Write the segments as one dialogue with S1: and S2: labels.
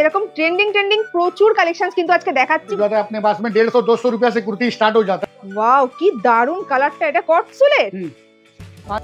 S1: এরকম ট্রেন্ডিং প্রচুর কালেকশনস কিন্তু আজকে দেখাচ্ছি।
S2: अपने पास में 150-200 रुपया से कुर्ती स्टार्ट हो जाता है।
S1: ওয়াও কি দারুন কালারটা, এটা কটসুলের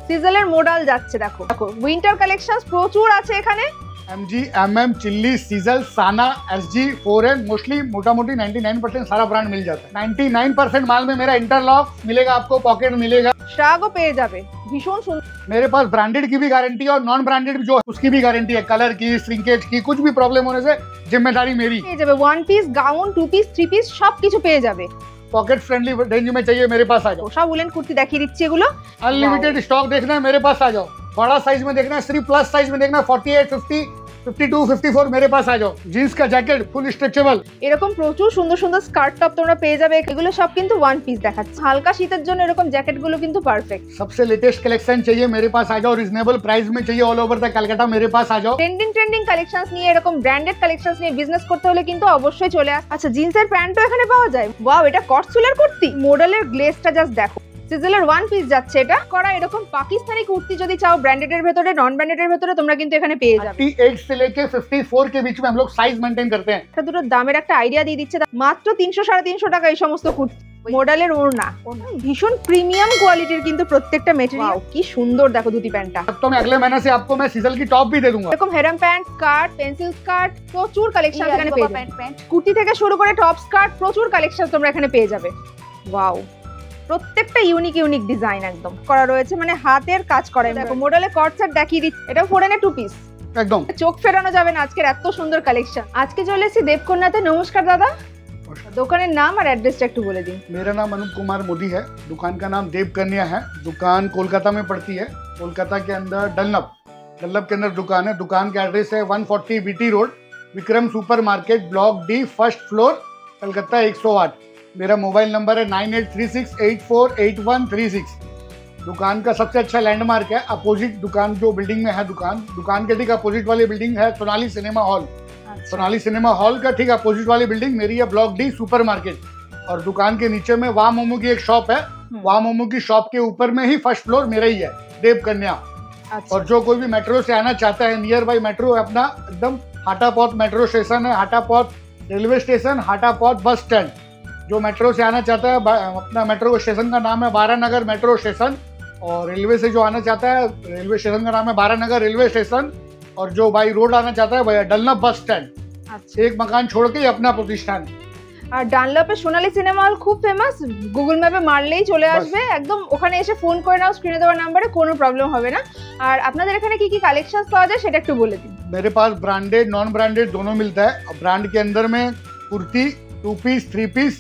S1: সিজলের মডেল যাচ্ছে। দেখো দেখো উইন্টার কালেকশনস প্রচুর আছে এখানে।
S2: MG, MM, चिल्ली, सीजल, साना, SG, 4N, मोस्टली मोटा मोटी 99% सारा ब्रांड मिल जाता है। 99% माल में मेरा इंटरलॉक मिलेगा, आपको पॉकेट मिलेगा,
S1: শ্রাগও পেয়ে যাবে। ভীষণ সুন্দর।
S2: मेरे पास ब्रांडेड की भी गारंटी है और नॉन ब्रांडेड जो है उसकी भी गारंटी है। कलर की, श्रिंकेज की, कुछ भी प्रॉब्लम होने से जिम्मेदारी मेरी।
S1: পেয়ে যাবে one piece, gown, two piece, three piece সবকিছু পেয়ে যাবে।
S2: पॉकेट फ्रेंडली रेंज में चाहिए मेरे पास आ जाओ।
S1: সব উলেন কুর্তি দেখিয়ে দিচ্ছি এগুলো।
S2: अनलिमिटेड स्टॉक देखना है मेरे पास आ जाओ। बड़ा साइज में देखना है, सिर्फ प्लस साइज में देखना है, 48, 50, 52, 54 मेरे पास आ जाओ। जींस का जैकेट फुल स्ट्रेचेबल।
S1: এরকম প্রচুর সুন্দর সুন্দর স্কার্ট টপ তোমরা পেয়ে যাবে। এগুলো সব কিন্তু ওয়ান পিস দেখাচ্ছে। হালকা শীতের জন্য এরকম জ্যাকেট গুলো কিন্তু পারফেক্ট।
S2: सबसे लेटेस्ट कलेक्शन चाहिए मेरे पास आ जाओ। रिजनेबल प्राइस में चाहिए ऑल ओवर द कलकत्ता मेरे पास आ जाओ।
S1: ট্রেন্ডিং কালেকশনস নিয়ে এরকম ব্র্যান্ডেড কালেকশনস নিয়ে বিজনেস করতে হলে কিন্তু অবশ্যই চলে আস। আচ্ছা জিন্সের প্যান্টও এখানে পাওয়া যায়। ওয়াও এটা কটসুলের কুর্তি, মডেলের গ্লেজটা জাস্ট দেখো। সিজলের ওয়ান পিস যাচ্ছে এটা করা। এরকম পাকিস্তানি কুর্তি যদি চাও ব্র্যান্ডেড এর ভেতরে, নন ব্র্যান্ডেড এর ভেতরে তোমরা কিন্তু এখানে পেয়ে যাবে।
S2: 38 से लेके 54 के बीच में हम लोग साइज मेंटेन करते हैं।
S1: এটা দুটো দামের একটা আইডিয়া দিয়ে দিচ্ছে। মাত্র 300-350 টাকা এই সমস্ত কুর্তি। মডেলের ওড়না ভীষণ প্রিমিয়াম কোয়ালিটির কিন্তু প্রত্যেকটা মেটেরিয়াল। কি সুন্দর দেখো ধুতি প্যান্টটা।
S2: तो मैं अगले महीने से आपको मैं सीजल की टॉप भी दे दूंगा।
S1: এরকম হেরাম প্যান্ট, স্কার্ট, পেন্সিল স্কার্ট প্রচুর কালেকশন এখানে পেয়ে যাবে। কুর্তি থেকে শুরু করে টপ স্কার্ট প্রচুর কালেকশন তোমরা এখানে পেয়ে যাবে। ওয়াও প্রত্যেকটা ইউনিক ডিজাইন একদম করা রয়েছে, মানে হাতের কাজ করা। দেখো মডেলে কট সেট দেখিয়ে দিচ্ছি। এটা ফোরেনে টু পিস
S2: एकदम
S1: চোখ ফেরানো যাবে না আজকের এত সুন্দর কালেকশন। আজকে চলে এসেছি দেবকন্যাতে। নমস্কার দাদা, দোকানের নাম আর অ্যাড্রেসটা একটু বলে দিন।
S2: मेरा नाम अनूप कुमार मोदी है। दुकान का नाम देव कन्या है। दुकान कोलकाता में पड़ती है। कोलकाता के अंदर डल्लब के अंदर दुकान है। दुकान का एड्रेस है 140 BT road, Vikram super market, block D, first floor, Calcutta 108। मेरा मोबाइल नंबर है 9836848136। दुकान का सबसे अच्छा लैंडमार्क है अपोजिट दुकान जो बिल्डिंग में है। दुकान के ठीक अपोजिट वाली बिल्डिंग है Sonali cinema hall. Sonali cinema hall का ठीक अपोजिट वाली बिल्डिंग मेरी है, ब्लॉक D, सुपर मार्केट। और दुकान के नीचे में वाह मोमो की एक शॉप है। वाह मोमो की शॉप के ऊपर में ही फर्स्ट फ्लोर मेरा ही है, देव कन्या। और जो कोई भी मेट्रो से आना चाहता है, नियर बाई मेट्रो अपना एकदम हाटापौत मेट्रो स्टेशन है, हाटापौत रेलवे स्टेशन, हाटापौत बस स्टैंड। जो मेट्रो से आना चाहता है, अपना मेट्रो स्टेशन का नाम है 12 नगर मेट्रो स्टेशन। और रेलवे से जो आना चाहता है, रेलवे स्टेशन का नाम है 12 नगर रेलवे स्टेशन। और जो बाई रोड आना चाहता है भैया डल्लब बस स्टैंड। एक मकान छोड़ के अपना प्रतिष्ठान।
S1: আর ডানলপের সোনালী সিনেমা হল খুব ফেমাস। গুগল ম্যাপে মারলেই চলে আসবে একদম। ওখানে এসে ফোন করে নাও স্ক্রিনে দেওয়া নাম্বারে, কোনো প্রবলেম হবে না। আর আপনাদের এখানে কি কি কালেকশনস পাওয়া যায় সেটা একটু বলে দিন।
S2: मेरे पास ब्रांडेड नॉन ब्रांडेड दोनों मिलता है। ब्रांड के अंदर में कुर्ती, 2 पीस, 3 पीस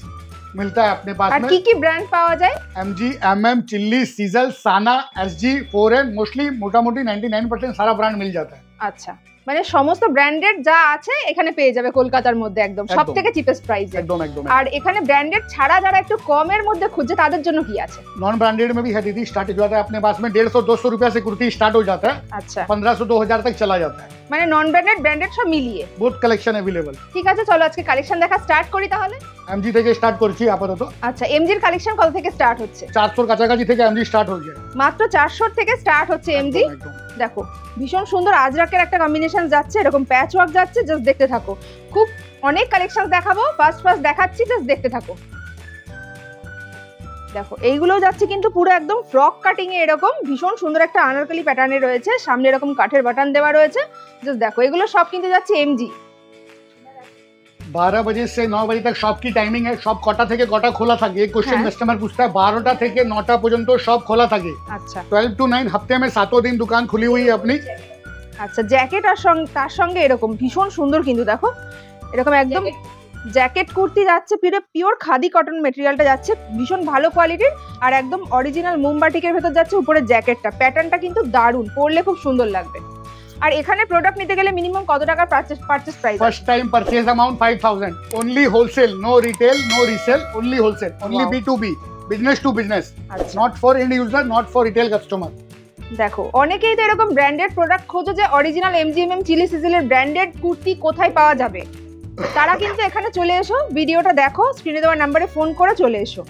S2: मिलता है अपने पास
S1: আর
S2: में।
S1: কি কি ব্র্যান্ড পাওয়া যায়?
S2: MG, MM, चिल्ली, सीजल, साना, SG, 4N, मोस्टली मोटा मोटी 99% सारा ब्रांड मिल जाता है।
S1: আচ্ছা মানে সমস্ত ব্র্যান্ডেড যা আছে এখানে পেয়ে যাবে কলকাতার মধ্যে একদম সবথেকে চিপেস্ট প্রাইসে।
S2: एकदम एकदम।
S1: আর এখানে ব্র্যান্ডেড ছাড়া যারা একটু কমের মধ্যে খুঁজছে তাদের জন্য কি আছে?
S2: नॉन ब्रांडेड में भी है दीदी, स्टार्ट हो जाता है अपने पास में 150-200 रुपया से कुर्ती स्टार्ट हो जाता है।
S1: আচ্ছা
S2: 1500-2000 तक चला जाता है।
S1: মানে নন ব্র্যান্ডেড ব্র্যান্ডেড সব মিলিয়ে
S2: बहुत कलेक्शन अवेलेबल।
S1: ঠিক আছে চলো আজকে কালেকশন দেখা স্টার্ট করি তাহলে।
S2: MG থেকে স্টার্ট করছি আপাতত।
S1: আচ্ছা এমজির কালেকশন কত থেকে স্টার্ট হচ্ছে?
S2: 400 কাছাকাছি থেকে MG স্টার্ট হয়ে যায়।
S1: মাত্র 400 থেকে স্টার্ট হচ্ছে এমজি। দেখো ভীষণ সুন্দর আজরাকের একটা কম্বিনেশন যাচ্ছে, এরকম প্যাচ ওয়ার্ক যাচ্ছে। জাস্ট দেখতে থাকো, খুব অনেক কালেকশন দেখাবো। ফার্স্ট দেখাচ্ছি, জাস্ট দেখতে থাকো। দেখো এইগুলো যাচ্ছে কিন্তু পুরো একদম ফ্রক কাটিং এ, এরকম ভীষণ সুন্দর একটা আনারকলি প্যাটার্নে রয়েছে। সামনে এরকম কাঠের বাটন দেওয়া রয়েছে। জাস্ট দেখো এগুলো সব কিন্তু যাচ্ছে এমজি।
S2: 12 बजे से 9 बजे तक शॉप की टाइमिंग है। शॉप कटा থেকে কটা খোলা থাকে? एक क्वेश्चन कस्टमर पूछता है। 12টা থেকে 9টা পর্যন্ত শপ খোলা থাকে।
S1: আচ্ছা
S2: 12 to 9 हफ्ते में 7 दिन दुकान खुली हुई है अपनी।
S1: আচ্ছা জ্যাকেট আর তার সঙ্গে এরকম ভীষণ সুন্দর কিন্তু দেখো এরকম একদম জ্যাকেট কুর্তি যাচ্ছে, পিওর খাদি কটন মেটেরিয়ালটা যাচ্ছে, ভীষণ ভালো কোয়ালিটির। আর একদম অরিজিনাল মোমবাটিকের ভেতর যাচ্ছে উপরে জ্যাকেটটা। প্যাটার্নটা কিন্তু দারুণ, পরলে খুব সুন্দর লাগবে। আর এখানে প্রোডাক্ট নিতে গেলে মিনিমাম কত টাকার purchase price?
S2: First time purchase amount 5000। Only wholesale, no retail, no resale, only wholesale, only B2B, business to business, not for end user, not for retail customer.
S1: দেখো অনেকেই তো এরকম ব্র্যান্ডেড প্রোডাক্ট খোঁজো যে অরিজিনাল MGMM চিলি সিজলের branded kurti কোথায় পাওয়া যাবে। তারা কিন্তু এখানে চলে এসো, ভিডিওটা দেখো, স্ক্রিনে দেওয়া নাম্বারে ফোন করে চলে এসো।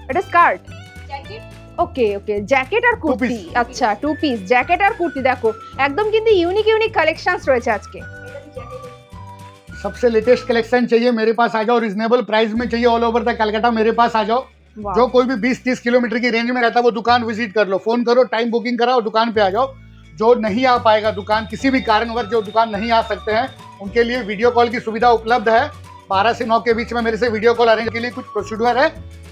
S1: এটা স্কার্ট ওকে ওকে, জ্যাকেট আর কুর্তি। আচ্ছা, টু পিস জ্যাকেট আর কুর্তি। দেখো একদম কিন্তু ইউনিক ইউনিক কালেকশনস রয়েছে আজকে।
S2: सबसे लेटेस्ट कलेक्शन चाहिए मेरे पास आ जाओ, रिजनेबल प्राइस में चाहिए ऑल ओवर द कलकत्ता मेरे पास आ जाओ। जो कोई भी 20-30 किलोमीटर की रेंज में रहता है वो दुकान विजिट कर लो, फोन करो, टाइम बुकिंग कराओ, दुकान पे आ जाओ। जो नहीं आ पाएगा दुकान, किसी भी कारणवश जो दुकान नहीं आ सकते हैं, उनके लिए वीडियो कॉल की सुविधा उपलब्ध है। 12 से 9 के बीच में मेरे से वीडियो कॉल अरेंज के लिए कुछ प्रोसीड्यूर है।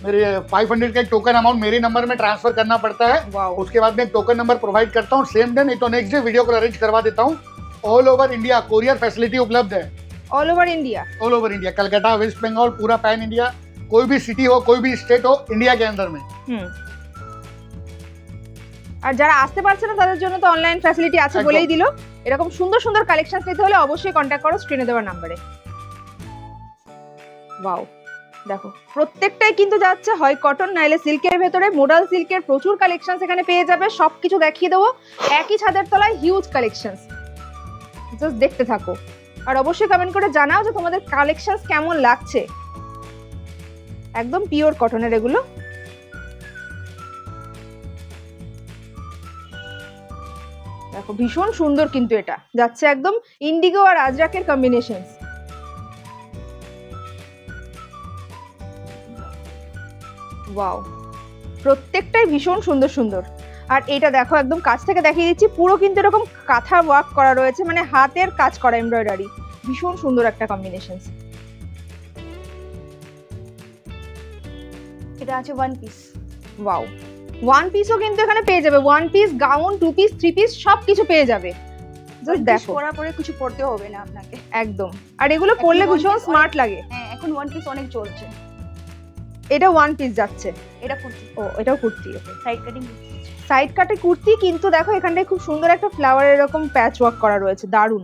S2: मेरे 500 का एक टोकन अमाउंट मेरे नंबर में ट्रांसफर करना पड़ता है। उसके बाद मैं एक टोकन नंबर प्रोवाइड करता हूँ, सेम डे नहीं तो next day video call arrange करवा देता हूँ। All over India courier facility उपलब्ध है।
S1: All over India,
S2: all over India, Calcutta, West Bengal, पूरा पैन इंडिया, कोई भी सिटी हो, कोई भी स्टेट हो इंडिया के अंदर में।
S1: আর যারা আসতে পারছে না তাদের জন্য তো অনলাইন ফ্যাসিলিটি আছে বলেই দিল। এরকম সুন্দর সুন্দর কালেকশন নিতে হলে অবশ্যই কন্টাক্ট করো স্ক্রিনে দেওয়া নম্বরে। ওয়াও, দেখো প্রত্যেকটাই কিন্তু যাচ্ছে হয় কটন নাইলে সিল্কের ভেতরে। মোডাল সিল্কের প্রচুর কালেকশন এখানে পেয়ে যাবে, সবকিছু দেখিয়ে দেবো একই ছাদের তলায়, হিউজ কালেকশন। জাস্ট দেখতে থাকো আর অবশ্যই কমেন্ট করে জানাও যে তোমাদের কালেকশন কেমন লাগছে। একদম পিওর কটনের এগুলো। দেখো ভীষণ সুন্দর কিন্তু এটা যাচ্ছে একদম ইন্ডিগো আর আজরাকের কম্বিনেশন। ওয়াও, প্রত্যেকটাই ভীষণ সুন্দর সুন্দর। আর এটা দেখো একদম কাছ থেকে দেখিয়ে দিচ্ছি, পুরো কিন্তু এরকম কাঁথা ওয়ার্ক করা রয়েছে, মানে হাতের কাজ করা এমব্রয়ডারি। ভীষণ সুন্দর একটা কম্বিনেশন।
S3: এটা আছে ওয়ান পিস।
S1: ওয়াও, ওয়ান পিসও কিন্তু এখানে পেয়ে যাবে। One piece, gown, two piece, three piece সবকিছু পেয়ে যাবে। জাস্ট দেখো,
S3: পরা পরে কিছু পড়তে হবে না আপনাকে
S1: একদম। আর এগুলো পরলে ভীষণ স্মার্ট লাগে।
S3: হ্যাঁ, এখন ওয়ান পিস অনেক চলছে।
S1: এটা ওয়ান পিস যাচ্ছে,
S3: এটা কুর্তি।
S1: ও এটাও কুর্তি। ওকে,
S3: সাইড কাটিং,
S1: সাইড কাটে কুর্তি, কিন্তু দেখো এখানটায় খুব সুন্দর একটা ফ্লাওয়ারের এরকম প্যাচ ওয়ার্ক করা রয়েছে, দারুন।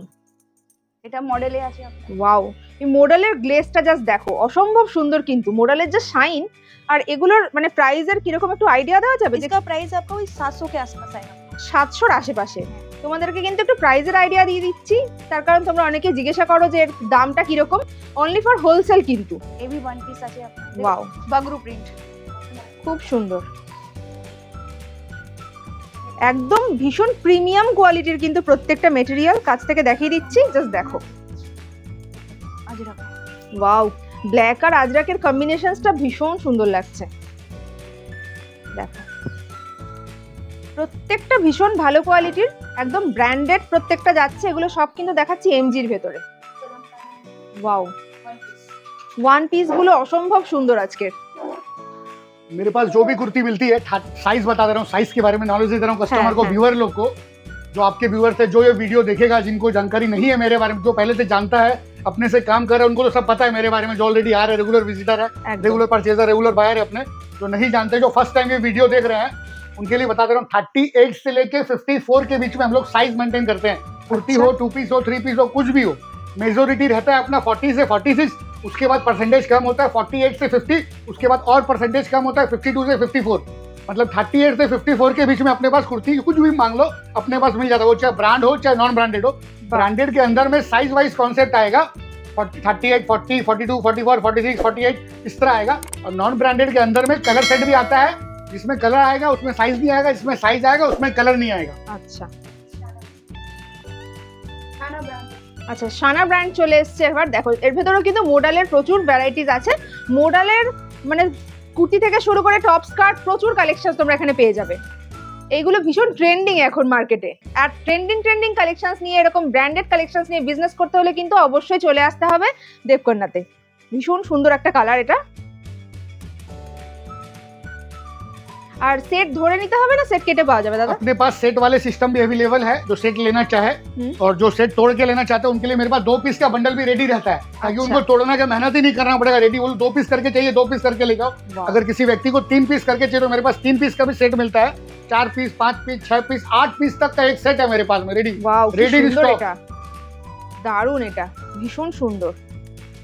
S3: এটা মডেলে আছে আপনার।
S1: ওয়াও, এই মডেলের গ্লেজটা জাস্ট দেখো, অসম্ভব সুন্দর কিন্তু মডেলের যে শাইন। আর এগুলোর মানে প্রাইসের কিরকম একটু আইডিয়া দেওয়া যাবে?
S3: इसका प्राइस आपका वही 700 के आसपास आएगा।
S1: 700-র আশেপাশে। তোমাদেরকে কিন্তু একটু প্রাইসের আইডিয়া দিয়ে দিচ্ছি, তার কারণ তোমরা অনেকে জিজ্ঞাসা করো যে এর দামটা কিরকম। অনলি ফর হোলসেল কিন্তু।
S3: ये भी वन पीस আছে আপনার।
S1: ওয়াও,
S3: বাগরু প্রিন্ট,
S1: খুব সুন্দর, একদম ভীষণ প্রিমিয়াম কোয়ালিটির কিন্তু প্রত্যেকটা মেটেরিয়াল। কাছ থেকে দেখিয়ে দিচ্ছি, জাস্ট দেখো।
S3: আজরাক।
S1: ওয়াও, ব্ল্যাক আর আজরাকের কম্বিনেশনসটা ভীষণ সুন্দর লাগছে। দেখো প্রত্যেকটা ভীষণ ভালো কোয়ালিটির, একদম ব্র্যান্ডেড প্রত্যেকটা যাচ্ছে। এগুলো সব কিন্তু দেখাচ্ছি এমজির ভেতরে। ওয়াও, ওয়ান পিস গুলো অসম্ভব সুন্দর আজকের।
S2: मेरे पास जो भी कुर्ती मिलती है, साइज बता दे रहा हूँ, साइज के बारे में नॉलेज दे रहा हूँ कस्टमर को, व्यूअर लोग को, जो आपके व्यूअर्स है, जो ये वीडियो देखेगा, जिनको जानकारी नहीं है मेरे बारे में, जो पहले से जानता है, अपने से काम कर रहा है, उनको तो सब पता है मेरे बारे में, जो ऑलरेडी आ रहे हैं, रेगुलर विजिटर है, रेगुलर परचेजर, रेगुलर बायर है अपने। जो नहीं जानते, जो फर्स्ट टाइम ये वीडियो देख रहे हैं, उनके लिए बता दे रहा हूँ 38 से लेके 54 के बीच में हम लोग साइज मेंटेन करते हैं। कुर्ती हो, टू पीस हो, थ्री पीस हो, कुछ भी हो। मेजोरिटी रहता है अपना 40 से 46, उसके बाद परसेंटेज कम होता है 48 से 50, उसके बाद और परसेंटेज कम होता है 52 से 54। मतलब 38 से 54 के बीच में अपने पास कुर्ती कुछ भी मांग लो, अपने पास मिल जाता है। वो चाहे ब्रांड हो चाहे नॉन ब्रांडेड हो। ब्रांडेड के अंदर में साइज वाइज कॉन्सेप्ट आएगा, 38, 40, 42, 44, 46, 48 इस तरह आएगा। और नॉन ब्रांडेड के अंदर में कलर सेट भी आता है, जिसमें कलर आएगा उसमें साइज नहीं आएगा, जिसमें साइज आएगा उसमें कलर नहीं आएगा।
S1: আচ্ছা আচ্ছা, সানা ব্র্যান্ড চলে এসছে। এবার দেখো এর ভেতরেও কিন্তু মোডালের প্রচুর ভ্যারাইটিস আছে। মোডালের মানে কুর্তি থেকে শুরু করে টপ স্কার্ট প্রচুর কালেকশন তোমরা এখানে পেয়ে যাবে। এইগুলো ভীষণ ট্রেন্ডিং এখন মার্কেটে। আর ট্রেন্ডিং কালেকশনস নিয়ে, এরকম ব্র্যান্ডেড কালেকশনস নিয়ে বিজনেস করতে হলে কিন্তু অবশ্যই চলে আসতে হবে দেবকন্যাতে। ভীষণ সুন্দর একটা কালার এটা। আর সেট ধরে নিতে হবে না, সেট কেটে পাওয়া যাবে দাদা?
S2: अपने पास सेट वाले सिस्टम भी अवेलेबल है, जो सेट लेना चाहे और जो सेट तोड़ के लेना चाहते हैं उनके लिए मेरे पास 2 पीस का बंडल भी रेडी रहता है, ताकि उनको तोड़ने का मेहनत ही नहीं करना पड़ेगा। रेडी बोलो 2 पीस करके चाहिए 2 पीस करके ले जाओ। अगर किसी व्यक्ति को 3 पीस करके चाहिए तो मेरे पास 3 पीस का भी सेट मिलता है। 4 पीस, 5 पीस, 6 पीस, 8 पीस तक का एक सेट है मेरे पास में रेडी।
S1: ওয়াও,
S2: रेडी
S1: সুন্দর এটা, দারুণ, এটা ভীষণ সুন্দর।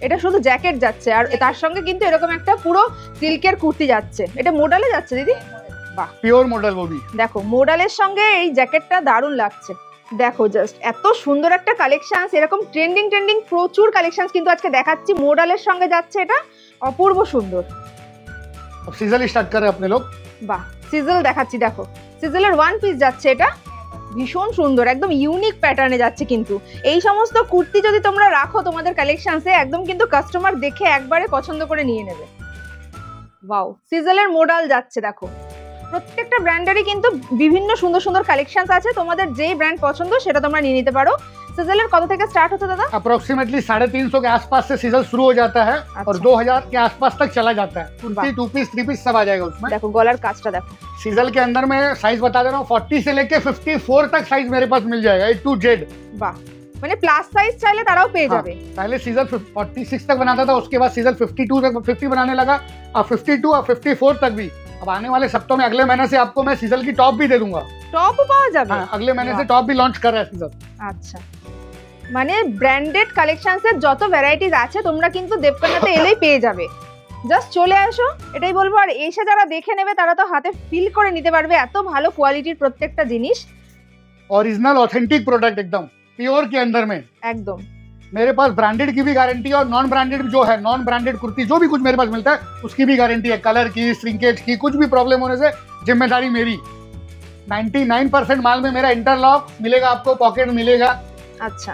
S1: এটা শুধু জ্যাকেট যাচ্ছে আর তার সঙ্গে কিন্তু এরকম একটা পুরো সিল্কের কুর্তি যাচ্ছে। এটা মোডালে যাচ্ছে দিদি? বাহ,
S2: प्योर मॉडल वो भी।
S1: দেখো মোডালের সঙ্গে এই জ্যাকেটটা দারুণ লাগছে। দেখো জাস্ট এত সুন্দর একটা কালেকশন, এরকম ট্রেন্ডিং প্রচুর কালেকশন কিন্তু আজকে দেখাচ্ছি। মোডালের সঙ্গে যাচ্ছে, এটা অপূর্ব সুন্দর।
S2: अब सीजन स्टार्ट कर रहे हैं अपने लोग।
S1: বাহ, সিজল দেখাচ্ছি, দেখো সিজলের ওয়ান পিস যাচ্ছে, এটা ভীষণ সুন্দর, একদম ইউনিক প্যাটার্নে যাচ্ছে। কিন্তু এই সমস্ত কুর্তি যদি তোমরা রাখো তোমাদের কালেকশনসে, একদম কিন্তু কাস্টমার দেখে একবারে পছন্দ করে নিয়ে নেবে। ওয়াও, সিজলের মডেল যাচ্ছে, দেখো প্রত্যেকটা ব্র্যান্ডেরই কিন্তু বিভিন্ন সুন্দর সুন্দর কালেকশনস আছে, তোমাদের যেই ব্র্যান্ড পছন্দ সেটা তোমরা নিয়ে নিতে পারো। সিজলের কত থেকে স্টার্ট হচ্ছে দাদা?
S2: अप्रोक्सीमेटली 350 के आसपास से सीजल शुरू हो जाता है और 2000 के आसपास तक चला जाता है। Kurti, two piece, three piece सब आ जाएगा उसमें।
S1: দেখো গলার কাজটা দেখো,
S2: सीजल के अंदर में साइज बता दे रहा हूँ, 40 से लेके 54 तक साइज मेरे पास मिल जाएगा, A to Z।
S1: বাহ, মানে প্লাস সাইজ চাইলে তারাও পেয়ে যাবে।
S2: पहले सीजल 46 तक बनाता था, उसके बाद सीजल 52 तक 50 बनाने लगा, अब 52 और 54 तक भी। अब आने वाले सप्ताह में अगले महीने से आपको मैं सीजल की टॉप भी दे दूंगा।
S1: টপও পাওয়া যাবে?
S2: हाँ, अगले महीने से टॉप भी लॉन्च कर रहा है सीजल।
S1: আচ্ছা, মানে ব্র্যান্ডেড কালেকশনসের যত ভ্যারাইটিস আছে তোমরা কিন্তু দেবকন্যাতে এলেই পেয়ে যাবে। জাস্ট চলে আসো, এটাই বলবো। আর এসে যারা দেখে নেবে তারা তো হাতে ফিল করে নিতে পারবে, এত ভালো কোয়ালিটির প্রত্যেকটা জিনিস।
S2: ओरिजिनल ऑथेंटिक प्रोडक्ट एकदम प्योर के अंदर में।
S1: একদম
S2: मेरे पास ब्रांडेड की भी गारंटी है और नॉन ब्रांडेड जो है, नॉन ब्रांडेड कुर्ती जो भी कुछ मेरे पास मिलता है उसकी भी गारंटी है। कलर की, श्रिंकेज की, कुछ भी प्रॉब्लम होने से जिम्मेदारी मेरी। 99% माल में मेरा इंटरलॉक मिलेगा, आपको पॉकेट मिलेगा।
S1: আচ্ছা,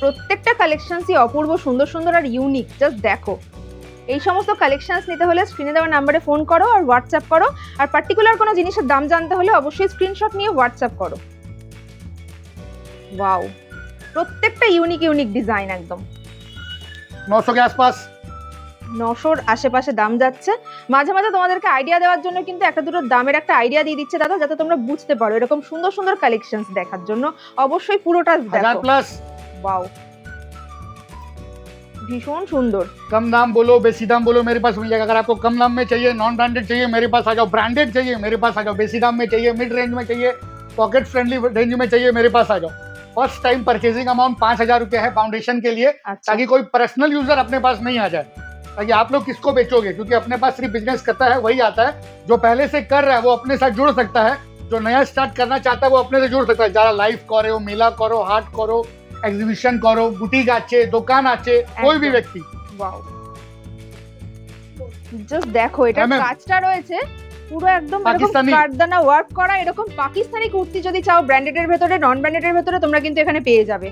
S1: প্রত্যেকটা কালেকশনসই অপূর্ব সুন্দর সুন্দর আর ইউনিক। জাস্ট দেখো, এই সমস্ত কালেকশনস নিতে হলে স্ক্রিনে দেওয়া নাম্বারে ফোন করো আর হোয়াটসঅ্যাপ করো। আর পার্টিকুলার কোনো জিনিসের দাম জানতে হলে অবশ্যই স্ক্রিনশট নিয়ে হোয়াটসঅ্যাপ করো। ওয়াও, প্রত্যেকটা ইউনিক ইউনিক ডিজাইন, একদম
S2: 900 के आसपास।
S1: 900-র আশেপাশে দাম যাচ্ছে। মাঝে মাঝে তোমাদেরকে আইডিয়া দেওয়ার জন্য কিন্তু একটা দুটো দামের একটা আইডিয়া দিয়ে দিচ্ছে দাদা, যাতে তোমরা বুঝতে পারো। এরকম সুন্দর সুন্দর কালেকশনস দেখার জন্য অবশ্যই পুরোটা
S2: 1000
S1: দেখো।
S2: प्लस।
S1: ওয়াও, ভীষণ সুন্দর।
S2: कम दाम बोलो, बेसी दाम बोलो, मेरे पास मिल जाएगा। अगर आपको कम दाम में चाहिए, नॉन ब्रांडेड चाहिए, मेरे पास आ जाओ। ब्रांडेड चाहिए, मेरे पास आ जाओ। बेसी दाम में चाहिए, मिड रेंज में चाहिए, पॉकेट फ्रेंडली रेंज में चाहिए, मेरे पास आ जाओ। फर्स्ट टाइम परचेजिंग अमाउंट 5000 रुपया है फाउंडेशन के लिए,
S1: अच्छा,
S2: ताकि कोई पर्सनल यूजर अपने पास नहीं आ जाए। ताकि आप लोग किसको बेचोगे, क्योंकि अपने पास सिर्फ बिजनेस करता है वही आता है। जो पहले से कर रहा है वो अपने साथ जुड़ सकता है, जो नया स्टार्ट करना चाहता है वो अपने से जुड़ सकता है। যারা লাইভ করো, মেলা করো, হাট করো, এক্সিবিশন করো, বুটিক আছে, দোকান আছে, कोई भी व्यक्ति।
S1: ওয়াও, জাস্ট দেখো, এটা
S2: MM
S1: কাজটা রয়েছে পুরো একদম এরকম
S2: পাকিস্তানি।
S1: কারদানা ওয়ার্ক করা। এরকম পাকিস্তানি কুর্তি যদি চাও ব্র্যান্ডেডের ভেতরে, নন ব্র্যান্ডেডের ভেতরে, তোমরা কিন্তু এখানে পেয়ে যাবে।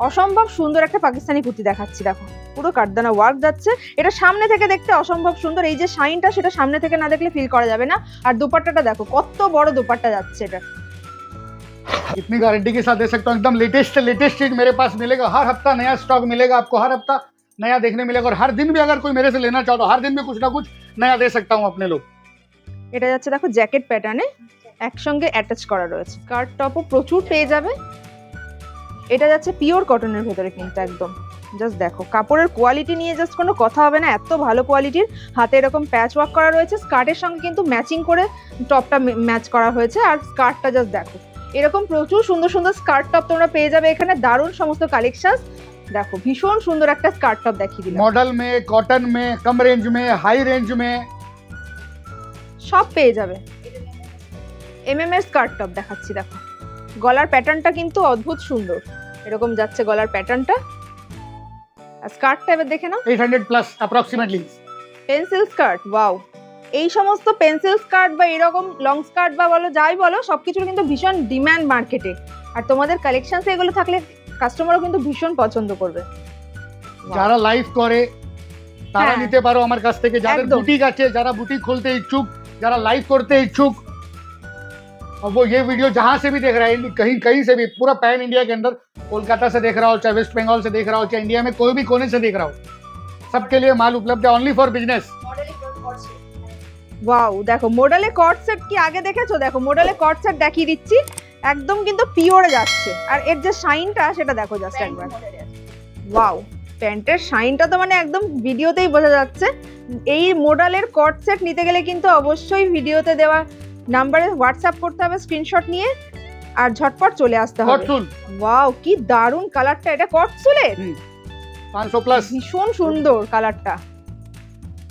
S1: অসম্ভব সুন্দর একটা পাকিস্তানি কুর্তি দেখাচ্ছি, দেখো পুরো কারদানা ওয়ার্ক যাচ্ছে। এটা সামনে থেকে দেখতে অসম্ভব সুন্দর, এই যে শাইনটা সেটা সামনে থেকে না দেখলে ফিল করা যাবে না। আর দুপাট্টাটা দেখো, কত বড় দুপাট্টা যাচ্ছে এটা।
S2: इतनी गारंटी के साथ दे सकता हूँ, एकदम लेटेस्ट से लेटेस्ट चीज मेरे पास मिलेगा। हर हफ्ता नया स्टॉक मिलेगा आपको, हर हफ्ता नया देखने मिलेगा। और हर दिन भी अगर कोई मेरे से लेना चाहो तो हर दिन भी कुछ ना कुछ नया दे सकता हूँ अपने लोग।
S1: এটা যাচ্ছে দেখো জ্যাকেট প্যাটার্নে, একসঙ্গে অ্যাটাচ করা রয়েছে। স্কার্ট টপও প্রচুর পেয়ে যাবে। এটা যাচ্ছে পিওর কটনের ভেতরে, কিন্তু একদম জাস্ট দেখো কাপড়ের কোয়ালিটি নিয়ে জাস্ট কোনো কথা হবে না, এত ভালো কোয়ালিটির। হাতে এরকম প্যাচ ওয়ার্ক করা রয়েছে, স্কার্টের সঙ্গে কিন্তু ম্যাচিং করে টপটা ম্যাচ করা হয়েছে। আর স্কার্টটা জাস্ট দেখো, এরকম প্রচুর সুন্দর সুন্দর স্কার্ট টপ তোমরা পেয়ে যাবে এখানে। দারুণ সমস্ত কালেকশনস, দেখো ভীষণ সুন্দর একটা স্কার্ট টপ দেখিয়ে দিলাম।
S2: मॉडल में, कॉटन में, कम रेंज में, हाई रेंज में
S1: সব পেয়ে যাবে। এমএম এর স্কার্ট টপ দেখাচ্ছি, দেখো গলার প্যাটার্নটা কিন্তু অদ্ভুত সুন্দর, এরকম যাচ্ছে গলার প্যাটার্নটা। আর স্কার্টটা এবার দেখে নাও,
S2: 800 plus approximately.
S1: Pencil skirt. Wow, এই সমস্ত পেন্সিল স্কার্ট বা এরকম লং স্কার্ট বা বলো যাই বলো, সবকিছুর কিন্তু ভীষণ ডিমান্ড মার্কেটে। আর তোমাদের কালেকশনসে এগুলো থাকলে কাস্টমারও কিন্তু ভীষণ পছন্দ করবে।
S2: যারা লাইভ করে তারা
S1: হ্যাঁ,
S2: নিতে পারো আমার কাছ থেকে। যাদের
S1: একদম।
S2: বুটিক আছে, যারা বুটিক खोलते इच्छुक, যারা लाइव करते इच्छुक, और वो ये वीडियो जहां से भी देख रहा है, कहीं कहीं से भी, पूरा पैन इंडिया के अंदर, कोलकाता से देख रहा हो, चाहे वेस्ट बंगाल से देख रहा हो, चाहे इंडिया में कोई भी कोने से देख रहा हो, सबके लिए माल उपलब्ध है, ओनली फॉर बिजनेस।
S1: ওয়াও, দেখো মডেলে কট সেট কি আগে দেখেছো? দেখো মডেলে কট সেট দেখিয়ে দিচ্ছি, একদম কিন্তু পিওরে যাচ্ছে। আর এর যে শাইনটা সেটা দেখো জাস্ট একবার। ওয়াও, প্যান্টের শাইনটা তো মানে একদম ভিডিওতেই বোঝা যাচ্ছে। এই মডেলের কট সেট নিতে গেলে কিন্তু অবশ্যই ভিডিওতে দেওয়া নাম্বারে হোয়াটসঅ্যাপ করতে হবে স্ক্রিনশট নিয়ে, আর ঝটপট চলে আসতে হবে।
S2: कॉटसूल
S1: ওয়াও, কি দারুণ কালারটা, এটা কটসুলের
S2: 500 प्लस।
S1: ভীষণ সুন্দর কালারটা।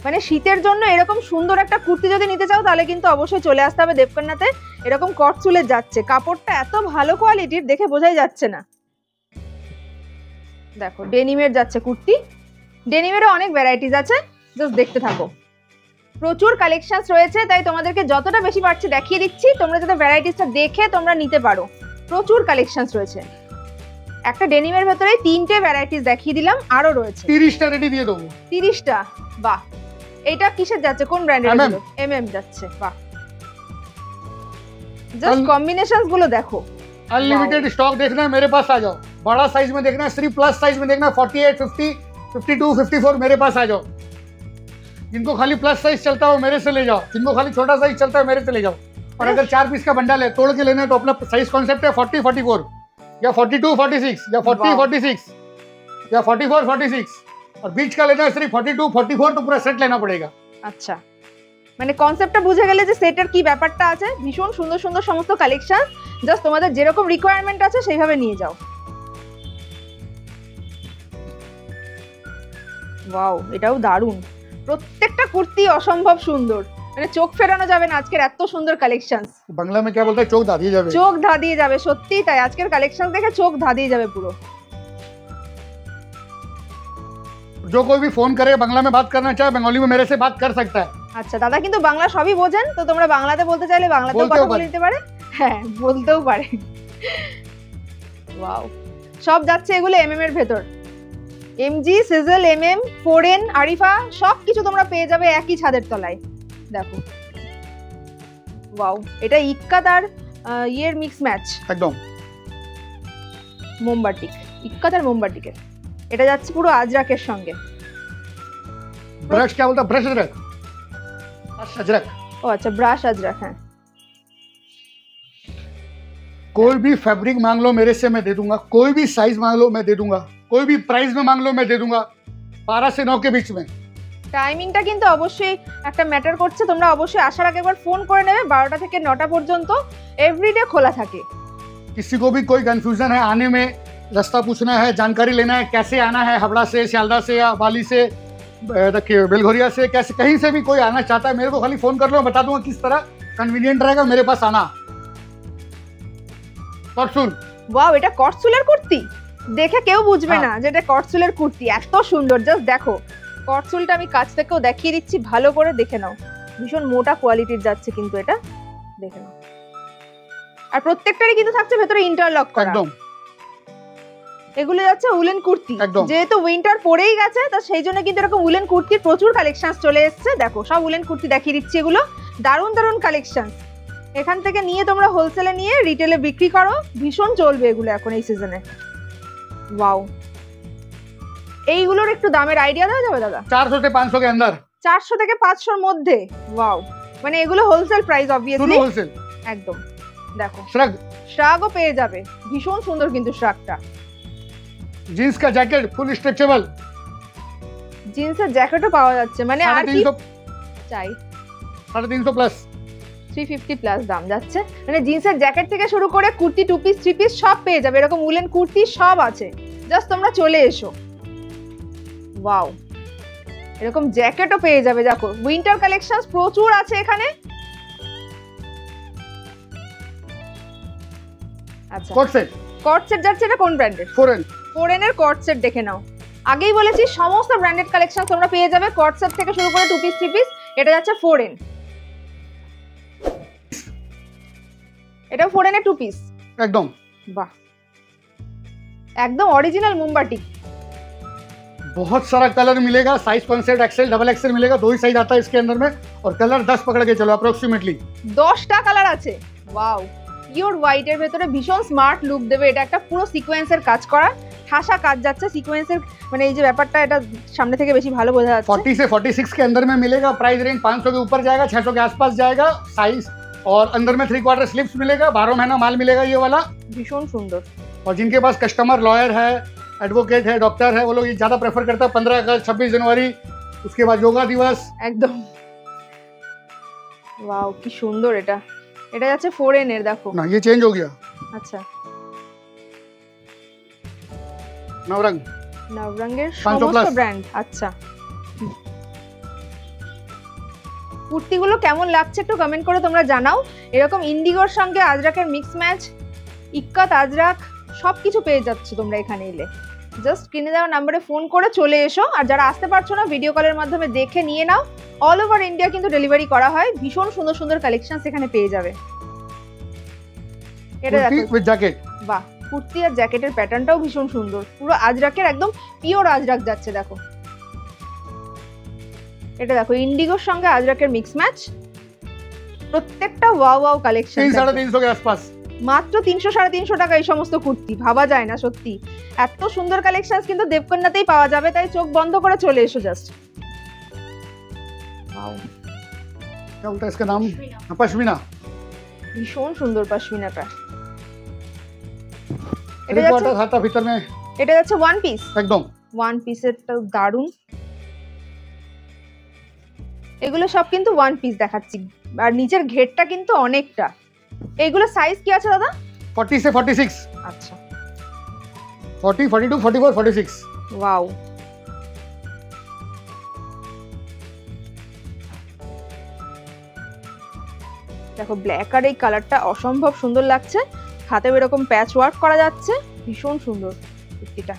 S1: মানে শীতের জন্য এরকম সুন্দর একটা কুর্তি যদি নিতে চাও তাহলে কিন্তু অবশ্যই চলে আসতে হবে দেবকন্যাতে। এরকম কটসুলের যাচ্ছে, কাপড়টা এত ভালো কোয়ালিটির দেখে বোঝাই যাচ্ছে না। দেখো ডেনিমের যাচ্ছে কুর্তি, ডেনিমেরও অনেক ভ্যারাইটিস আছে, জাস্ট দেখতে থাকো। প্রচুর কালেকশনস রয়েছে, তাই তোমাদেরকে যতটা বেশি পারছি দেখিয়ে দিচ্ছি, তোমরা যাতে ভ্যারাইটিসটা দেখে তোমরা নিতে পারো। প্রচুর কালেকশনস রয়েছে। একটা ডেনিমের ভেতরে 3টে ভ্যারাইটিস দেখিয়ে দিলাম, আরো রয়েছে।
S2: 30টা রেডি দিয়ে দেবো।
S1: 30টা? বাহ, এটা কিসের যাচ্ছে, কোন ব্র্যান্ডের? MM যাচ্ছে। বাহ, জাস্ট কম্বিনেশনস গুলো দেখো।
S2: अनलिमिटेड स्टॉक देखना है मेरे पास आ जाओ। बड़ा साइज में देखना है, सिर्फ प्लस साइज में देखना है, 48, 50, 52, 54 मेरे पास आ जाओ। जिनको खाली प्लस साइज चलता हो मेरे से ले जाओ, जिनको खाली छोटा साइज चलता है मेरे से ले जाओ। और अगर 4 पीस का बंडल है तोड़ के लेना है तो अपना साइज कॉन्सेप्ट है 40, 44 या 42, 46 या 40, 46 या 44, 46 और बीच का लेना है सिर्फ 42, 44 तो पूरा सेट लेना पड़ेगा।
S1: আচ্ছা, মানে কনসেপ্টটা বুঝে গেলে যে সেটের কি ব্যাপারটা আছে। ভীষণ সুন্দর সুন্দর সমস্ত কালেকশন, জাস্ট তোমাদের যেরকম রিকোয়ারমেন্ট আছে সেইভাবে নিয়ে যাও। ওয়াও, এটাও দারুণ। প্রত্যেকটা কুর্তি অসম্ভব সুন্দর, মানে চোখ ফেরানো যাবে না আজকের এত সুন্দর কালেকশনস।
S2: बांग्ला में क्या बोलते हैं, चौक दादी जावे।
S1: চোখ ধাঁধিয়ে যাবে, সত্যি তাই। আজকের কালেকশন দেখে চোখ ধাঁধিয়ে যাবে পুরো।
S2: जो कोई भी फोन करे बांग्ला में बात करना चाहे बंगाली में मेरे से बात कर सकता है।
S1: আচ্ছা, দাদা কিন্তু বাংলা সবই বোঝেন, তো তোমরা বাংলাতে বলতে চাইলে বাংলাতেও
S2: বলতেও
S1: কথা
S2: পারে।
S1: বলে নিতে পারে। হ্যাঁ, বলতেও পারে। ওয়াও, সব যাচ্ছে এগুলো MM এর ভেতর। MG, সিজল, MM, ফোরেন, আরিফা সবকিছু তোমরা পেয়ে যাবে একই ছাদের তলায়। দেখো, ওয়াও, এটা ইক্কাত আর ইয়ের মিক্স ম্যাচ।
S2: एकदम
S1: মোমবাটিক, ইক্কাত আর মোমবাটিকের। এটা যাচ্ছে পুরো আজরাকের সঙ্গে।
S2: ब्रश क्या बोलता है, ब्रश अजरक, अजरक।
S1: ও আচ্ছা, ব্রাশ আজরাক। হ্যাঁ,
S2: कोई भी फैब्रिक मांग लो मेरे से मैं दे दूंगा, कोई भी साइज मांग लो मैं दे दूंगा, कोई भी प्राइस में मांग लो मैं दे दूंगा, 12 से 9 के बीच में।
S1: টাইমিংটা কিন্তু অবশ্যই একটা ম্যাটার করছে। তোমরা অবশ্যই আসার আগে একবার ফোন করে নেবে। 12টা থেকে 9টা পর্যন্ত এভরিডে খোলা থাকে।
S2: किसी को भी कोई कंफ्यूजन है आने में, रास्ता पूछना है, जानकारी लेना है, कैसे आना है, हावड़ा से, सियालदा से या बाली से, बेलघोरिया से, कैसे कहीं से भी कोई आना चाहता है मेरे को खाली फोन कर लो, बता दूंगा किस तरह कन्वीनियंट रहेगा मेरे पास आना। परसुल
S1: ওয়াও, এটা কটসুলের কুর্তি। দেখে কেউ বুঝবে না যে এটা কটসুলের কুর্তি। এত সুন্দর, জাস্ট দেখো। কটসুলটা আমি কাছ থেকেও দেখিয়ে দিচ্ছি, ভালো করে দেখে নাও। ভীষণ মোটা কোয়ালিটির যাচ্ছে কিন্তু এটা, দেখে নাও। আর প্রত্যেকটারই কিন্তু থাকছে ভেতরে ইন্টারলক করা।
S2: एकदम
S1: এগুলো যাচ্ছে উলেন কুর্তি।
S2: একদম।
S1: যেহেতু উইন্টার পড়েই গেছে, তো সেই জন্য কিন্তু এরকম উলেন কুর্তির প্রচুর কালেকশন চলে এসেছে। দেখো, সব উলেন কুর্তি দেখিয়ে দিচ্ছি। এগুলো দারুণ দারুণ কালেকশন। এখান থেকে নিয়ে তোমরা হোলসেলে নিয়ে রিটেলে বিক্রি করো, ভীষণ চলবে এগুলো এখন এই সিজনে। ওয়াও, এইগুলোর একটু দামের আইডিয়া দেওয়া যাবে দাদা?
S2: 400 से 500 के अंदर,
S1: 400 থেকে 500-র মধ্যে। ওয়াও, মানে এগুলো wholesale price
S2: full
S1: obviously.
S2: Wholesale.
S1: একদম, দেখো
S2: श्रग
S1: শ্রাগও পেয়ে যাবে। ভীষণ সুন্দর কিন্তু শ্রাগটা।
S2: जींस का जैकेट फुल स्ट्रेचेबल,
S1: জিন্সের জ্যাকেটও পাওয়া যাচ্ছে, মানে আর কি
S2: 350
S1: চাই।
S2: 350 प्लस।
S1: 350 প্লাস দাম যাচ্ছে। মানে জিন্সের জ্যাকেট থেকে শুরু করে কুর্তি, 2 পিস, 3 পিস সব পেয়ে যাবে। এরকম উলেন কুর্তি সব আছে, জাস্ট তোমরা চলে এসো। ওয়াও, এরকম জ্যাকেটও পেয়ে যাবে। দেখো, উইন্টার কালেকশনস প্রচুর আছে এখানে। আচ্ছা,
S2: कोट सेट
S1: কট সেট যাচ্ছে। এটা কোন ব্র্যান্ডের?
S2: फॉरेन।
S1: ফোরেনের কট সেট দেখে নাও। আগেই বলেছি সমস্ত ব্র্যান্ডেড কালেকশন তোমরা পেয়ে যাবে, কট সেট থেকে শুরু করে 2 পিস, 3 পিস। এটা যাচ্ছে ফোরেন। এটা ফোরেনের 2 পিস।
S2: एकदम
S1: বাহ, একদম অরিজিনাল মোমবাটি।
S2: बहुत सारा कलर मिलेगा, size concept XL, double XL मिलेगा, 2 ही साइज आता है इसके अंदर में, और कलर 10 पकड़ के चलो अप्रोक्सीमेटली।
S1: 10টা কালার আছে। ওয়াও, পিওর হোয়াইট এর ভেতরে ভীষণ স্মার্ট লুক দেবে। এটা একটা পুরো সিকোয়েন্সের কাজ করা, ঠাসা কাজ যাচ্ছে সিকোয়েন্সের। মানে এই যে ব্যাপারটা, এটা সামনে থেকে বেশি ভালো বোঝা যাচ্ছে।
S2: 40 से 46 के अंदर में मिलेगा, प्राइस रेंज 500 के ऊपर जाएगा, 600 के आसपास जाएगा साइज, और अंदर में 3/4 स्लिप्स मिलेगा, 12 महीना माल मिलेगा ये वाला।
S1: ভীষণ সুন্দর।
S2: और जिनके पास कस्टमर लॉयर है, एडवोकेट है, डॉक्टर है, वो लोग ये ज़्यादा प्रेफर करता है। 15 अगस्त, 26 जनवरी, उसके बाद योगा दिवस।
S1: একদম। ওয়াও, কি সুন্দর এটা। এটা যাচ্ছে ফোরেনের। দেখো,
S2: ना ये चेंज हो गया,
S1: আচ্ছা,
S2: नवरंग
S1: নবরঙ্গের
S2: 500
S1: সমস্ত
S2: plus।
S1: ব্র্যান্ড। আচ্ছা, কুর্তিগুলো কেমন লাগছে একটু কমেন্ট করে তোমরা জানাও। এরকম ইন্ডিগোর সঙ্গে আজরাকের মিক্স ম্যাচ, ইক্কাত আজরাক সবকিছু পেয়ে যাচ্ছ তোমরা এখানে এলে। জাস্ট স্ক্রিনে দেওয়া নাম্বারে ফোন করে চলে এসো। আর যারা আসতে পারছো না, ভিডিও কলের মাধ্যমে দেখে নিয়ে নাও। অল ওভার ইন্ডিয়া কিন্তু ডেলিভারি করা হয়। ভীষণ সুন্দর সুন্দর কালেকশন এখানে পেয়ে যাবে। এটা দেখো
S2: विद जैकेट।
S1: বাহ, কুর্তি আর জ্যাকেটের প্যাটার্নটাও ভীষণ সুন্দর, পুরো আজরাকের একদম পিওর আজরাক যাচ্ছে দেখো। এটা দেখো ইন্ডিগোর সঙ্গে আজরাকের মিক্স ম্যাচ, প্রত্যেকটা ওয়াও ওয়াও কালেকশন।
S2: 300-350 के आसपास।
S1: মাত্র 300-350 টাকা এই সমস্ত কুর্তি, ভাবা যায় না সত্যি। এত সুন্দর কালেকশন কিন্তু দেবকন্যাতেই পাওয়া যাবে, তাই চোখ বন্ধ করে চলে এসো জাস্ট। ওয়াও,
S2: क्या बोलता है इसका नाम? पश्मीना।
S1: ভীষণ সুন্দর পশমিনাটা।
S2: थ्री क्वार्टर हाता भीतर में
S1: এটা যাচ্ছে ওয়ান পিস,
S2: एकदम
S1: ওয়ান পিসেরটা দারুন। এগুলো সব কিন্তু ওয়ান পিস দেখাচ্ছি, আর নিচের ঘেরটা কিন্তু অনেকটা। এইগুলো সাইজ কি আছে দাদা?
S2: 40 से 46।
S1: আচ্ছা,
S2: 40, 42, 44, 46।
S1: ওয়াও, দেখো ব্ল্যাক আর এই কালারটা অসম্ভব সুন্দর লাগছে, হাতেও এরকম প্যাচ ওয়ার্ক করা যাচ্ছে, ভীষণ সুন্দর কুর্তিটা।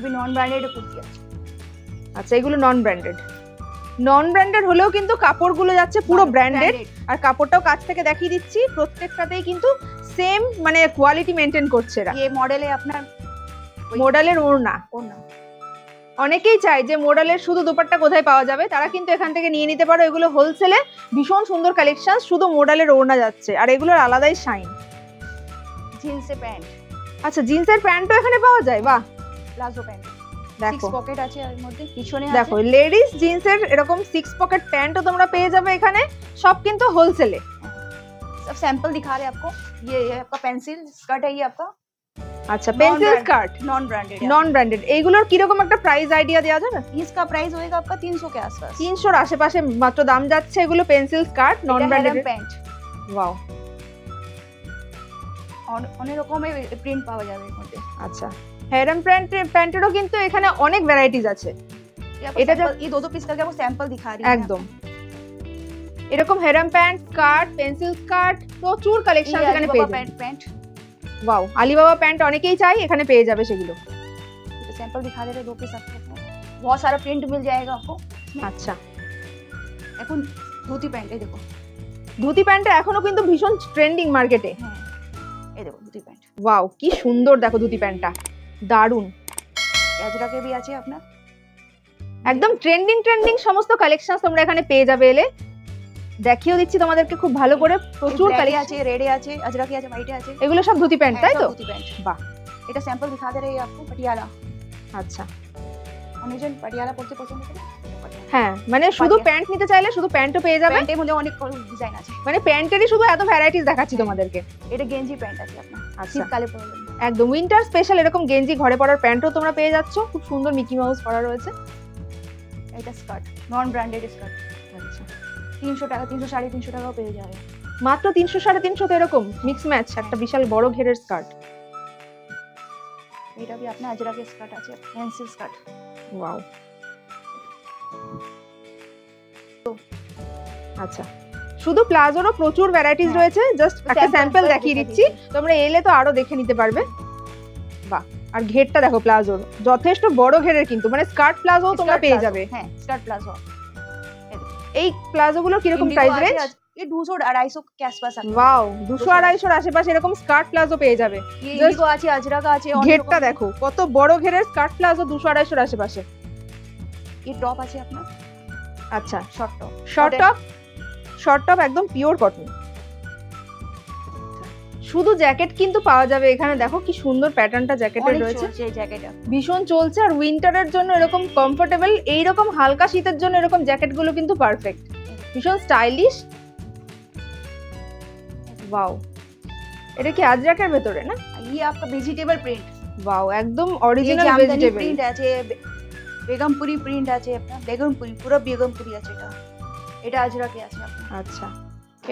S3: भी नॉन ब्रांडेड कुर्ती আছে।
S1: আচ্ছা, এগুলো নন ব্র্যান্ডেড, নন ব্র্যান্ডেড হলেও কিন্তু কাপড়গুলো যাচ্ছে পুরো ব্র্যান্ডেড। আর কাপড়টাও কাছ থেকে দেখিয়ে দিচ্ছি, প্রত্যেকটাতেই কিন্তু সেম মানে কোয়ালিটি মেনটেন করছে এরা।
S3: ये मॉडल है अपना
S1: মডেলের ওড়না,
S3: ओना।
S1: অনেকেই চায় যে মডেলের শুধু দোপাট্টা কোথায় পাওয়া যাবে, তারা কিন্তু এখান থেকে নিয়ে নিতে পারো। এগুলো হোলসেলে ভীষণ সুন্দর কালেকশন, শুধু মডেলের ওড়না যাচ্ছে, আর এগুলোর আলাদাই শাইন।
S3: जींस से पैंट,
S1: আচ্ছা, জিন্সের প্যান্টও এখানে পাওয়া যায়, বাহ।
S3: প্লাজো প্যান্ট,
S1: দেখো
S3: সিক্স পকেট আছে এর মধ্যে, পিছনে
S1: দেখো
S3: আছে।
S1: লেডিস জিন্সের এরকম 6 পকেট প্যান্টও তোমরা পেয়ে যাবে এখানে, সব কিন্তু হোলসেলে।
S3: सब सैंपल दिखा रहे हैं आपको। ये आपका पेंसिल स्कर्ट है, ये आपका
S1: আচ্ছা, পেন্সিল স্কার্ট
S3: नॉन ब्रांडेड है।
S1: Non branded. এইগুলোর কিরকম একটা প্রাইস আইডিয়া দেওয়া যাবে?
S3: इसका प्राइस होएगा आपका 300 के आसपास।
S1: 300-র আশেপাশে মাত্র দাম যাচ্ছে এগুলো pencil skirt non branded.
S3: Pant,
S1: wow,
S3: অনেক রকমের প্রিন্ট পাওয়া যাবে এর মধ্যে।
S1: আচ্ছা, হেরাম প্যান্টেরও কিন্তু এখানে অনেক ভ্যারাইটিস আছে।
S3: এটা ये दो पीस करके आपको सैंपल दिखा रही है।
S1: একদম এরকম হেরাম প্যান্ট, স্কার্ট, পেন্সিল স্কার্ট, প্রচুর কালেকশন এখানে পেয়ে যাবে।
S3: Pant pant
S1: wow, Alibaba pant অনেকেই চাই, এখানে পেয়ে যাবে সেগুলো।
S3: तो सैंपल दिखा दे रहे दो पीस आपको, बहुत सारा प्रिंट मिल जाएगा आपको।
S1: আচ্ছা,
S3: এখন ধুতি প্যান্ট, এই দেখো
S1: ধুতি প্যান্টটা এখনো কিন্তু ভীষণ ট্রেন্ডিং মার্কেটে।
S3: হ্যাঁ, এই দেখো ধুতি প্যান্ট,
S1: ওয়াও, কি সুন্দর দেখো ধুতি প্যান্টটা, দারুন।
S3: আজরাকে भी আছে আপনার,
S1: একদম ট্রেন্ডিং সমস্ত কালেকশন তোমরা এখানে পেয়ে যাবে এলে। দেখিয়েও দিচ্ছি তোমাদেরকে খুব ভালো করে, প্রচুর কালেকশন
S3: আছে, রেডে আছে, আজরাকে আছে, হোয়াইটে আছে।
S1: এগুলো সব ধুতি প্যান্ট, তাই তো?
S3: ধুতি প্যান্ট,
S1: বাহ।
S3: এটা স্যাম্পল दिखा दे रहे हैं आपको, পটিয়ালা।
S1: আচ্ছা,
S3: অনেকজন পটিয়ালা পড়তে পছন্দ করে।
S1: হ্যাঁ, মানে শুধু প্যান্ট নিতে চাইলে শুধু প্যান্টও পেয়ে যাবে।
S3: প্যান্টের মধ্যে অনেক ডিজাইন আছে,
S1: মানে প্যান্টেরই শুধু এত ভ্যারাইটিস দেখাচ্ছি তোমাদেরকে।
S3: এটা গেঞ্জি প্যান্ট আছে আপনার,
S1: আচ্ছা,
S3: শীতকালে পরবেন।
S1: একদম উইন্টার স্পেশাল এরকম গেঞ্জি ঘরে পরার প্যান্টও তোমরা পেয়ে যাচ্ছ, খুব সুন্দর মিকি মাউস করা রয়েছে।
S3: এটা স্কার্ট, নন ব্র্যান্ডেড স্কার্ট,
S1: আচ্ছা,
S3: 300 টাকা, 300-350 টাকাও পেয়ে যাবে।
S1: মাত্র 300-350 তে এরকম মিক্স ম্যাচ একটা বিশাল বড় ঘেরের স্কার্ট।
S3: এটা भी আপনার আজরাকে স্কার্ট আছে, পেন্সিল স্কার্ট।
S1: ওয়াও, আচ্ছা, শুধু প্লাজোরও প্রচুর ভ্যারাইটিস রয়েছে, জাস্ট একটা স্যাম্পল দেখিয়ে দিচ্ছি, তোমরা এলে তো আরো দেখে নিতে পারবে। বাহ, আর ঘেরটা দেখো প্লাজোর, যথেষ্ট বড় ঘেরের কিন্তু, মানে স্কার্ট প্লাজো তোমরা পেয়ে যাবে।
S3: হ্যাঁ, স্কার্ট প্লাজো।
S1: এই প্লাজোগুলো কিরকম প্রাইস রেঞ্জ?
S3: ये 200-250 के आसपास আছে।
S1: ওয়াও, 200-250 আশেপাশে এরকম স্কার্ট প্লাজো পেয়ে যাবে।
S3: ये इंडिगो আছে, আজরাকা আছে,
S1: ঘেরটা দেখো কত বড় ঘেরের স্কার্ট প্লাজো, 200-250 আশেপাশে।
S3: ये টপ আছে আপনার,
S1: আচ্ছা,
S3: শর্ট টপ,
S1: শর্ট টপ একদম পিওর কটন। শুধু জ্যাকেট কিন্তু পাওয়া যাবে এখানে, দেখো কি সুন্দর প্যাটার্নটা জ্যাকেটের রয়েছে,
S3: এই জ্যাকেটটা
S1: ভীষণ চলছে। আর উইন্টারের জন্য এরকম কমফোর্টেবল, এইরকম হালকা শীতের জন্য এরকম জ্যাকেট গুলো কিন্তু পারফেক্ট, ভীষণ স্টাইলিশ। ওয়াও, এটা কি আজরাকের ভেতরে না?
S3: ये आपका वेजिटेबल प्रिंट,
S1: ওয়াও, একদম অরিজিনাল
S3: জামদানি
S1: ভেজিটেবল
S3: প্রিন্ট আছে, বেগমপুরি প্রিন্ট আছে আপনার, বেগমপুরি, পুরো বেগমপুরি আছে এটা। এটা আজরাকে আছে আপনার।
S1: আচ্ছা,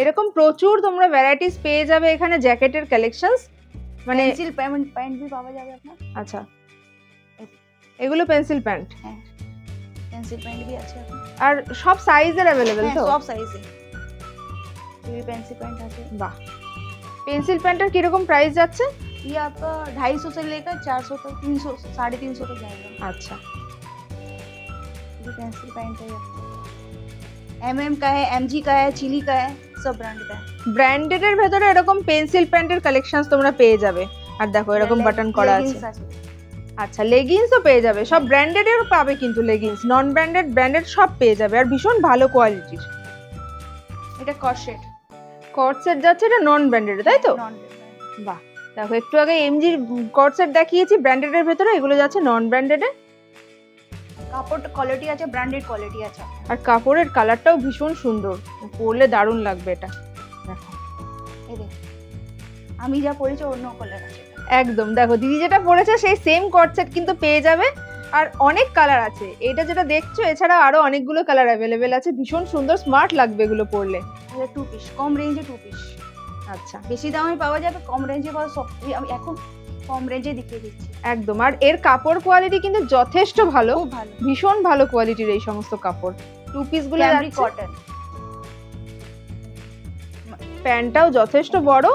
S1: এরকম প্রচুর তোমরা ভ্যারাইটিস পেয়ে যাবে এখানে জ্যাকেটের কালেকশনস, মানে
S3: পেন্সিল প্যান্ট भी পাওয়া যাবে আপনার।
S1: আচ্ছা, এগুলো পেন্সিল প্যান্ট,
S3: হ্যাঁ, পেন্সিল প্যান্ট भी আছে আপনার,
S1: আর সব সাইজের अवेलेबल তো?
S3: সব সাইজে। ये पेंसिल पैंट আছে।
S1: বাহ, পেন্সিল প্যান্টের কিরকম প্রাইস যাচ্ছে?
S3: ये आपका 250 से लेकर 400 तक, 300, 350 तक जाएगा।
S1: আচ্ছা,
S3: ये पेंसिल पैंट है, MM का है, MG का है, चिली का है, सब ब्रांड का है।
S1: ব্র্যান্ডেড এর ভেতরে এরকম পেন্সিল প্যান্টের কালেকশনস তোমরা পেয়ে যাবে। আর দেখো এরকম বাটন করা আছে।
S3: Leggings আছে।
S1: আচ্ছা লেগিংসও পেয়ে যাবে, সব ব্র্যান্ডেড এর পাবে কিন্তু লেগিংস, নন ব্র্যান্ডেড ব্র্যান্ডেড সব পেয়ে যাবে আর ভীষণ ভালো কোয়ালিটির।
S3: এটা কর্সেট।
S1: কর্ডসেট যাচ্ছে, এটা নন ব্র্যান্ডেড তাই তো?
S3: নন
S1: বাহ দেখো একটু আগে এমজির কর্ডসেট দেখিয়েছি ব্র্যান্ডেড এর ভেতরে, এগুলো যাচ্ছে নন ব্র্যান্ডেড এ।
S3: কাপড় কোয়ালিটি আছে, ব্র্যান্ডেড কোয়ালিটি আছে।
S1: আর কাপড়ের কালারটাও ভীষণ সুন্দর, পরলে দারুণ লাগবে এটা। দেখো
S3: এই দেখ, আমি যা পরেছি অন্য কালার আছে এটা।
S1: একদম দেখো দিদি যেটা পরেছে সেই সেম কর্ডসেট কিন্তু পেয়ে যাবে আর অনেক কালার আছে। এটা যেটা দেখছো এছাড়া আরো অনেকগুলো কালার অ্যাভেলেবেল আছে, ভীষণ সুন্দর স্মার্ট লাগবে এগুলো পরলে।
S3: এটা 2 পিস, কম রেঞ্জে 2 পিস।
S1: আচ্ছা
S3: বেশি দামে পাওয়া যাবে, কম রেঞ্জে পাওয়া সব। আমি এখন কম রেঞ্জে দেখিয়ে দিচ্ছি।
S1: একদম, আর এর কাপড় কোয়ালিটি কিন্তু যথেষ্ট ভালো,
S3: খুব ভালো।
S1: ভীষণ ভালো কোয়ালিটির এই সমস্ত কাপড়। টু পিস গুলো
S3: ক্যামরি
S1: যাচ্ছে,
S3: কটন।
S1: প্যান্টটাও যথেষ্ট বড়।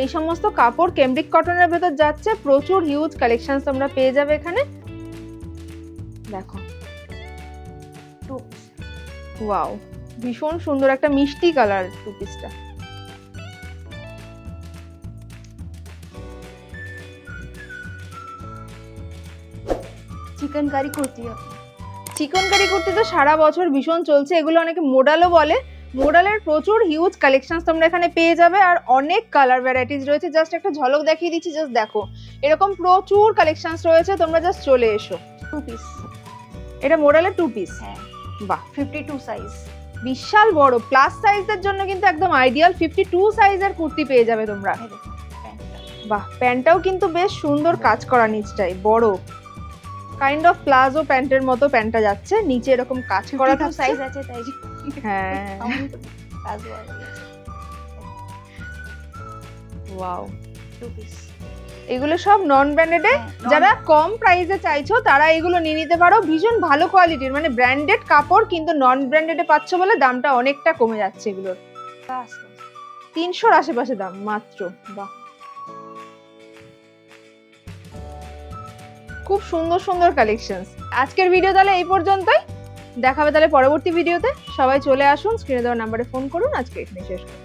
S1: এই সমস্ত কাপড় ক্যামব্রিক কটনের ভেতর যাচ্ছে, প্রচুর হিউজ কালেকশন তোমরা পেয়ে যাবে এখানে। দেখো
S3: 2 পিস।
S1: ওয়াও ভীষণ সুন্দর একটা মিষ্টি কালার টু পিসটা।
S3: Chicken curry kurti.
S1: Chikankari kurti তো সারা বছর ভীষণ চলছে, এগুলো অনেকে মোডালও বলে। মোডালের প্রচুর হিউজ কালেকশনস তোমরা এখানে পেয়ে যাবে আর অনেক কালার ভ্যারাইটিস রয়েছে। জাস্ট একটা ঝলক দেখিয়ে দিচ্ছি, জাস্ট দেখো এরকম প্রচুর কালেকশনস রয়েছে, তোমরা জাস্ট চলে এসো।
S3: 2 পিস।
S1: এটা মোডালের 2 পিস।
S3: হ্যাঁ
S1: বাহ
S3: 52 সাইজ।
S1: বিশাল বড়, প্লাস সাইজের জন্য কিন্তু একদম আইডিয়াল। 52 সাইজের কুর্তি পেয়ে যাবে তোমরা।
S3: এই দেখো প্যান্টটা।
S1: বাহ প্যান্টটাও কিন্তু বেশ সুন্দর কাজ করা, নিচটাই বড় কাইন্ড অফ প্লাজো প্যান্টের মতো প্যান্টটা যাচ্ছে, নিচে এরকম কাজ করা
S3: 52
S1: থাকছে।
S3: সাইজ আছে তাই।
S1: হ্যাঁ
S3: প্লাজো আছে।
S1: Wow
S3: 2 piece.
S1: এগুলো সব নন ব্র্যান্ডেডে। যারা কম প্রাইসে চাইছো তারা এগুলো নিয়ে নিতে পারো, ভীষণ ভালো কোয়ালিটির, মানে ব্র্যান্ডেড কাপড় কিন্তু নন ব্র্যান্ডেডে পাচ্ছ বলে দামটা অনেকটা কমে যাচ্ছে এগুলোর। 300-র আশেপাশে দাম মাত্র। বাহ খুব সুন্দর সুন্দর কালেকশনস। আজকের ভিডিও তাহলে এই পর্যন্তই, দেখাবে তাহলে পরবর্তী ভিডিওতে। সবাই চলে আসুন, স্ক্রিনে দেওয়া নাম্বারে ফোন করুন। আজকে এখানে শেষ করছি।